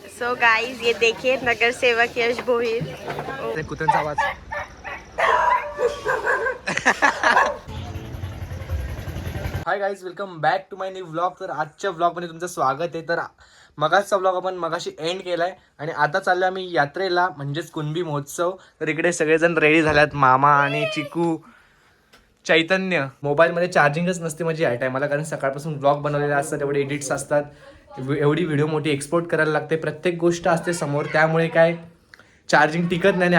So guys ये देखिए नगर सेवक यश भोईर। कुत्र्यांचा आवाज। Hi guys, welcome back to my new vlog. तर आजच्या व्लॉगमध्ये तुमचं स्वागत आहे. तर मगाचा व्लॉग आपण मगाशी एंड केलाय आणि आता चाललो आम्ही यात्रेला, म्हणजेच कुणबी महोत्सव. तर इकडे सगळेजण रेडी झाल्यात, मामा आणि चिकू, चैतन्य. मोबाईलमध्ये चार्जिंगच नसते म्हणजे या टायमाला, कारण सकाळपासून व्लॉग बनवलेले असतात, एवढे एडिट्स असतात, एवढी व्हिडिओ मोठी एक्सपोर्ट करायला लागते, प्रत्येक गोष्ट असते समोर, त्यामुळे काय चार्जिंग टिकत नाही.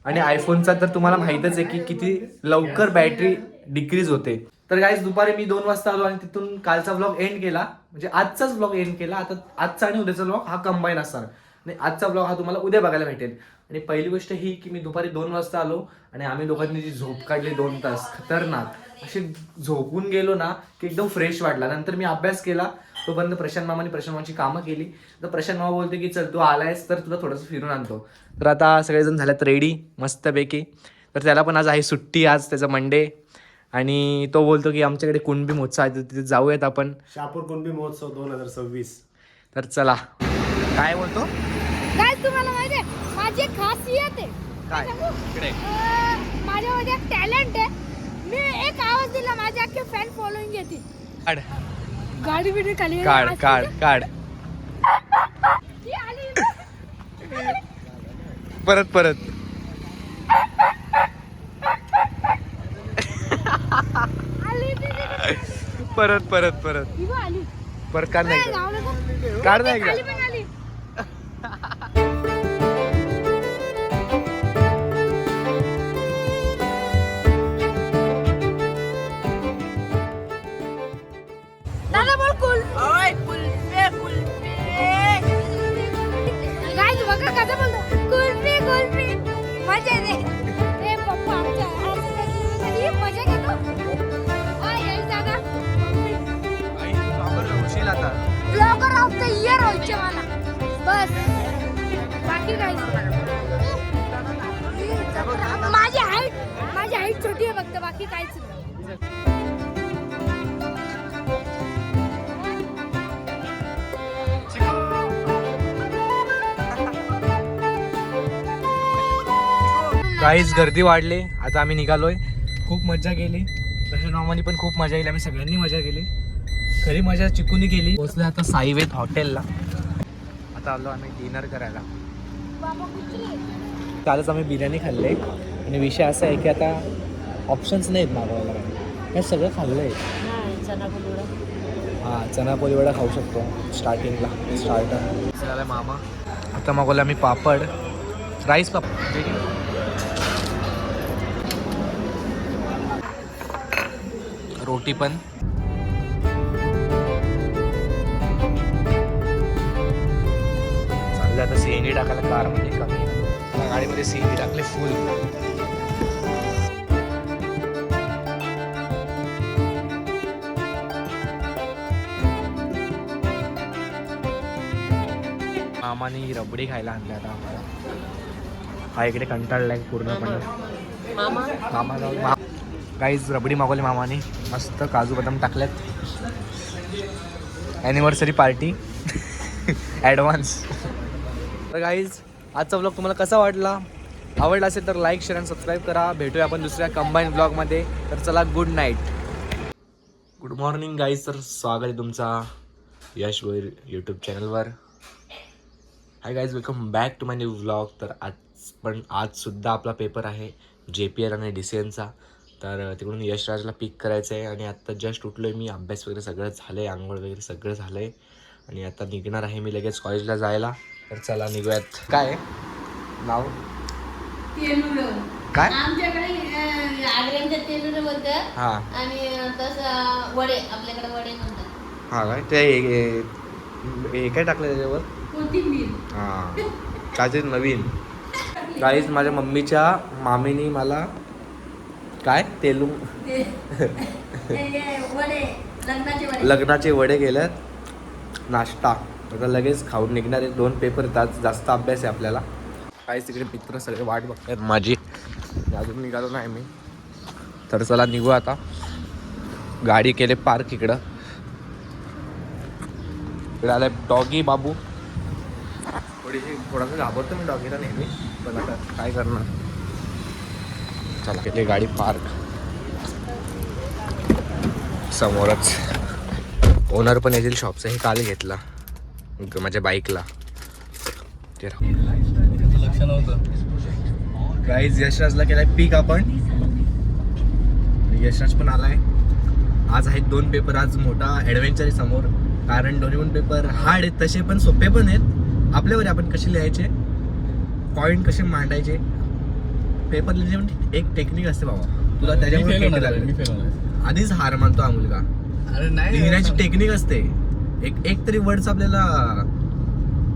आणि आयफोनचा तर तुम्हाला माहीतच आहे की किती लवकर बॅटरी डिक्रीज होते. तर गाईज दुपारी मी 2 वाजता आलो आणि तिथून कालचा व्लॉग एंड केला, म्हणजे आजचाच व्लॉग एंड केला. आता आजचा आणि उद्याचा व्लॉग हा कंबाईन असणार आणि आजचा व्लॉग हा तुम्हाला उद्या बघायला भेटेल. आणि पहिली गोष्ट ही की मी दुपारी 2 वाजता आलो आणि आम्ही दोघांनी जी झोप काढली 2 तास, खतरनाक अशी झोपून गेलो ना की एकदम फ्रेश वाटला. नंतर मी अभ्यास केला, तोपर्यंत प्रशांत मामाची कामं केली. तर प्रशांत मामा बोलते की चल तू आलायस तर तुला थोडंसं फिरून आणतो. तर आता सगळेजण झाल्यात रेडी मस्तपैकी. तर त्याला पण आज आहे सुट्टी, आज त्याचा मंडे. आणि तो बोलतो की आमच्याकडे कुणबी महोत्सव आहे, तिथे जाऊयात आपण. शहापूर कुणबी महोत्सव 2026. तर चला. काय बोलतो? काय तुम्हाला माहिती आहे माझी एक खासियत आहे काय? इकडे माझ्यामध्ये एक टॅलेंट आहे. मी एक आवाज दिला माझे अख्खे फॅन फॉलोइंग येते. काढ गाडी बिडी खाली काढ काढ काढ. ती आली. परत परत. आली ती. परत परत परत ही बघ आली. परत काढ नाही काय गाव नको. काढ नाही खाली एकदा. पण आली. दादा बोल कुल. ओय कुल्फे कुल्फे. गाइस बघा कसं बोलतो. कुल्फी कुल्फी. मजा येते. ए पप्पा आमच्या आजूबाजूला मजा घेतो. ओय यश दादा. आता ब्लॉगर ऑफ द इयर व्हायचे मला. बस बाकी काही माझी हाईट छोटी आहे फक्त, बाकी काहीच नाही. गाईज गर्दी वाढली, आता आम्ही निघालोय. खूप मजा केली, प्रशांत मामानी पण खूप मजा केली, आम्ही सगळ्यांनी मजा केली. खरी मजा चिकूनी केली. पोहोचलो आता साईवेद हॉटेलला. आता आलो आम्ही डिनर करायला. कालच आम्ही बिर्याणी खाल्ले आणि विषय असा आहे की आता ऑप्शन्स नाहीत मागवायला. हे सगळं खाल्लं आहे. हां, चना पोळी वडा खाऊ शकतो स्टार्टिंगला, स्टार्टर झालं मामा. आता मागवलं आम्ही पापड, राईस पापड, रोटी पण. चाललं आता सीएनजी टाकायला कारमध्ये, कमी गाडीमध्ये सीएनजी टाकले फुल. मामानी रबडी खायला आणल्या आता आम्हाला. हा इकडे कंटाळलाय पूर्णपणे. मामा गाईज रबडी मागवली मामाने, मस्त काजू बदाम टाकल्यात. Anniversary party advance. तर गाईज आजचा व्लॉग तुम्हाला कसा वाटला? आवडला असेल तर लाईक, शेअर आणि सबस्क्राईब करा. भेटूया आपण दुसऱ्या कंबाईन व्लॉगमध्ये. तर चला, good night. Good morning guys. तर स्वागत आहे तुमचा यश भोईर यूट्यूब चॅनलवर. Hi guys, welcome back to my new vlog. तर आजसुद्धा आपला पेपर आहे JPL आणि DCNचा. तर तिकडून यशराजला पिक करायचं आहे आणि आत्ता जस्ट उठलो आहे मी. अभ्यास वगैरे सगळं झालं आहे, आंघोळ वगैरे सगळं झालं आहे आणि आता निघणार आहे मी लगेच कॉलेजला जायला. तर चला निघूयात. काय नाव काय? आमच्याकडे आग्र्यांच्या तेलुरे बोलतात. हां आणि तसं वडे, आपल्याकडे वडे म्हणतात. हां काय ते हे काय टाकलं त्याच्यावर? कोथिंबीर. हां, काहीतरी नवीन. गाईज माझ्या मम्मीच्या मामीनी मला काय वडे, लग्नाचे वडे केल्यात, नाश्ता. आता लगेच खाऊन निघणार आहे. 2 पेपर येतात, जास्त अभ्यास आहे आपल्याला. काहीच तिकडे मित्र सगळे वाट बघतात माझी, अजून निघालो नाही मी. तर चला निघू आता. गाडी केले पार्क इकडं. इकडे आलाय डॉगी बाबू. थोडासा घाबरतो मी डॉगीला नेहमी, पण आता काय करणार. चला केली गाडी पार्क समोरच. ओनर पण येतील शॉपचं. हे काल घेतला माझ्या बाईकला. ते लक्ष नव्हतं. गाईज यशराजला केलाय पिक आपण. यशराज पण आलाय. आज आहेत 2 पेपर. आज मोठा ॲडव्हेंचर आहे समोर, कारण दोन्ही पण पेपर हार्ड आहेत तसे, पण सोपे पण आहेत. आपल्यावर आपण कसे लिहायचे, पॉईंट कसे मांडायचे. पेपर लिहिण्याची एक टेक्निक असते बाबा. तुला त्याच्यामुळे आधीच हार मानतो हा मुलगा. अरे नाही, लिहिण्याची टेक्निक असते. एक तरी वर्ड्स आपल्याला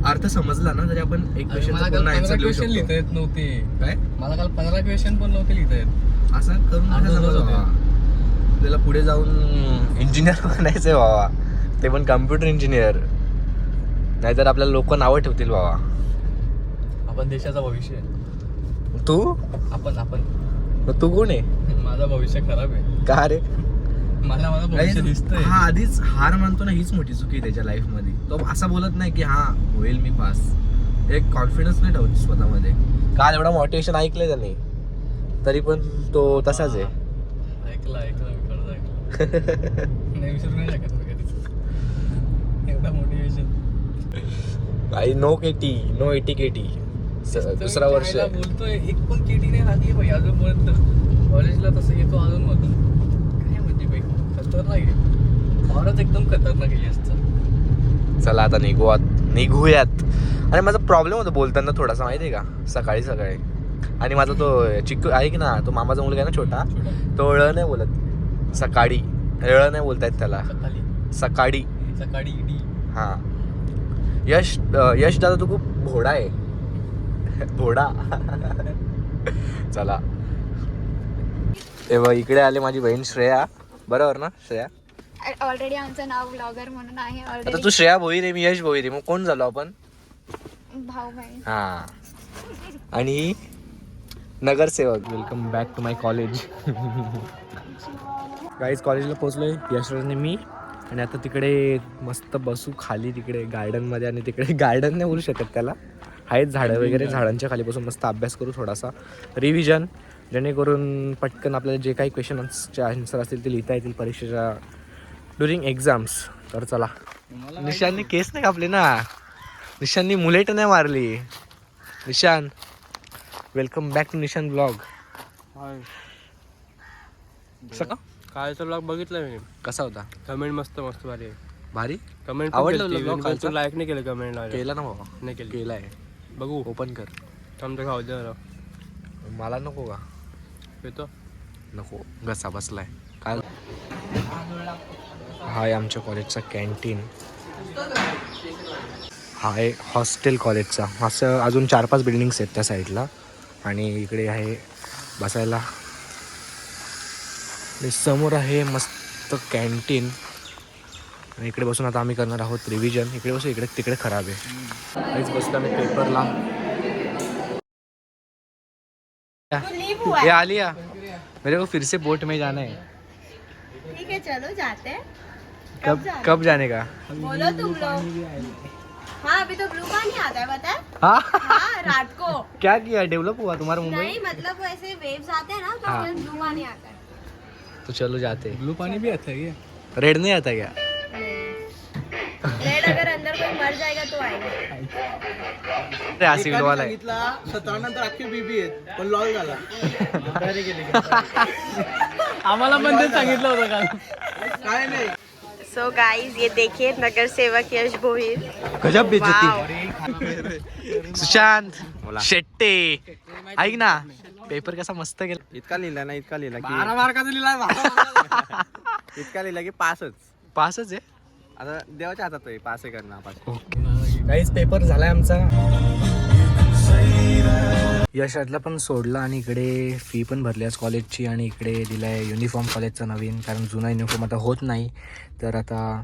अर्थ समजला ना तरी आपण एक क्वेश्चनचा पूर्ण आन्सर लिहू शकतो. लिहिता येत नव्हते. काय मला काल 15 क्वेश्चन पण नव्हते लिहिता येत. असं करून नका समज बाबा. आपल्याला पुढे जाऊन इंजिनियर बनायचंय बाबा, ते पण कम्प्युटर इंजिनियर. नाहीतर आपल्याला लोक नावं ठेवतील बाबा. आपण देशाचा भविष्य. तू आपण तू कोण आहे? माझं भविष्य खराब आहे. का रे? मला माझं भविष्य दिसतंय. हा आधीच हार मानतो ना, हीच मोठी चुकी आहे त्याच्या लाईफ मध्ये. तो असं बोलत नाही की हा होईल मी पास. एक कॉन्फिडन्स नाही ठेवत स्वतःमध्ये. काल एवढा मोटिवेशन ऐकलंय त्याने, तरी पण तो तसाच आहे. ऐकलं मी खरंच ऐकलं. नाही विसरू नाही शकत मी कधीच एवढा मोटिवेशन. काही नो एटी केटी. दुसरा वर्ष बोलतोय, एक पण केटी नाही राहते भाई अजूनपर्यंत. कॉलेजला तसं येतो अजून मधून. काय म्हणजे भाई खतरनाक आहे. औरच एकदम खतरनाक आहे असतं. चला आता निघूयात. आणि माझा प्रॉब्लेम होता बोलताना थोडासा, माहिती आहे का, सकाळी. आणि माझा तो चिक्कू आहे की ना, तो मामाचा मुलगा आहे ना छोटा, तो ळ नाही बोलत. सकाळी ळ नाही बोलतायत त्याला. सकाळी डी. हा. यश दादा तू खूप भोडा आहे. भोडा. चला तेव्हा इकडे आले माझी बहीण श्रेया. बरोबर ना श्रेया? ऑलरेडी आमचं नाव ब्लॉगर म्हणून आहे. आता ऑलरेडी तू श्रेया भोईर आहे, मी यश भोईर आहे. मग कोण झालो आपण? भाऊ बहीण. हा. आणि नगरसेवक. Welcome back to my college. Guys कॉलेजला पोहोचलोय यशराजने मी. आणि आता तिकडे मस्त बसू खाली तिकडे गार्डनमध्ये. आणि तिकडे गार्डन नाही बोलू शकत त्याला, आहेत झाडं वगैरे. झाडांच्या खाली बसून मस्त अभ्यास करू, थोडासा रिव्हिजन, जेणेकरून पटकन आपल्याला जे काही क्वेश्चन्सचे आन्सर असतील ते लिहिता येतील परीक्षेच्या ड्युरिंग एक्झाम्स. तर चला. निशाननी केस नाही कापले ना, निशाननी मुलेट नाही मारली. निशान, वेलकम बॅक टू निशान ब्लॉग. सका कालचा ब्लॉग बघितला मी. कसा होता? कमेंट मस्त भारी. भारी कमेंट आवडलं ब्लॉग. लाईक नाही केलं कमेंट केला ना बाबा? नाही केलं. केलाय. बघू ओपन कर. आमचं खाऊ दे. मला नको का? येतो नको, घसा बसलाय काल. हा आहे आमच्या कॉलेजचा कॅन्टीन. हा आहे हॉस्टेल कॉलेजचा. असं अजून 4-5 बिल्डिंग्स आहेत त्या साईडला. आणि इकडे आहे बसायला. आणि समोर आहे मस्त कॅन्टीन. आणि इकडे बसून आता आम्ही करणार आहोत रिव्हिजन. इकडे बसून इकडे तिकडे खराब आहे. काहीच बसलो आम्ही पेपरला. ये आलिया, मेरे को फिर से बोट में जाना है. ठीक है चलो जाते हैं. कब जाने का? बोलो तुम लोग. हाँ अभी तो ब्लू पानी आता है पता है. हाँ हाँ रात को. क्या किया, डेवलप हुआ तुम्हारा मुंबई? नहीं मतलब ऐसे वेव्स आते हैं ना तो हाँ. ब्लू पानी आता है. तो चलो जाते हैं. ब्लू पानी भी आता है क्या? रेड नहीं आता क्या? रेड अगर अंदर कोई मर जाएगा तो आएगा. अरे हा सिविल वाला आहे. 17 नंतर अख्खी बीबी आहेत पण लॉल झाला. आम्हाला पण तेच सांगितलं होतं काल. काय नाही. सो गाइस ये देखिए नगर सेवक यश भोईर. गजब बेइज्जती. सुशांत शेट्टे, ऐक ना, पेपर कसा मस्त गेला. इतका लिहिला ना, इतका लिहिला की 12 मार्काचा लिहिला. इतका लिहिला की पासच. पासच आहे. आता देवाच्या हातात आहे पास आहे करणं. काहीच पेपर झालाय आमचा. यशातला पण सोडला आणि इकडे फी पण भरली आज कॉलेजची. आणि इकडे दिलाय युनिफॉर्म कॉलेजचा नवीन, कारण जुना युनिफॉर्म आता होत नाही. तर आता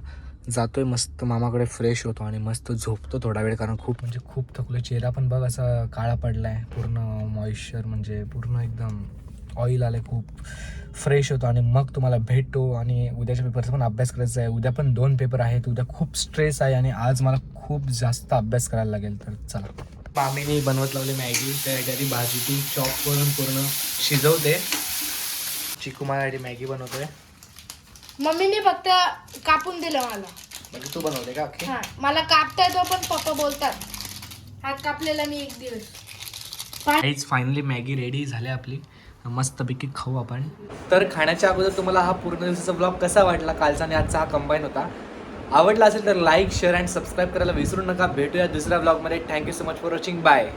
जातोय मस्त मामाकडे, फ्रेश होतो आणि मस्त झोपतो थोडा वेळ, कारण खूप थकलो. चेहरा पण बघ असा काळा पडलाय, पूर्ण मॉइश्चर म्हणजे पूर्ण एकदम ऑइल आलं खूप फ्रेश होतो आणि मग तुम्हाला भेटतो. आणि उद्याच्या पेपरचा पण अभ्यास करायचा आहे. उद्या पण 2 पेपर आहेत. उद्या खूप स्ट्रेस आहे आणि आज मला खूप जास्त अभ्यास करायला लागेल. तर चला, मामीने बनवत लावली मॅगी. त्यासाठी भाजी ती चॉप करून पूर्ण शिजवते. चिकू माझ्यासाठी मॅगी बनवतोय. मम्मीने फक्त कापून दिलं मला. म्हणजे तू बनवते का अख्खी? हा, मला कापता येतो पण पप्पा बोलतात हा कापलेला मी एक दिवस. काहीच फायनली मॅगी रेडी झाली आपली. मस्तपैकी खाऊ आपण. तर खाण्याच्या अगोदर तुम्हाला हा पूर्ण दिवसाचा ब्लॉग कसा वाटला कालचा आणि आजचा हा कंबाईन होता. आवडला असेल तर लाईक शेअर अँड सबस्क्राईब करायला विसरू नका. भेटूया दुसऱ्या ब्लॉगमध्ये. Thank you so much for watching. Bye.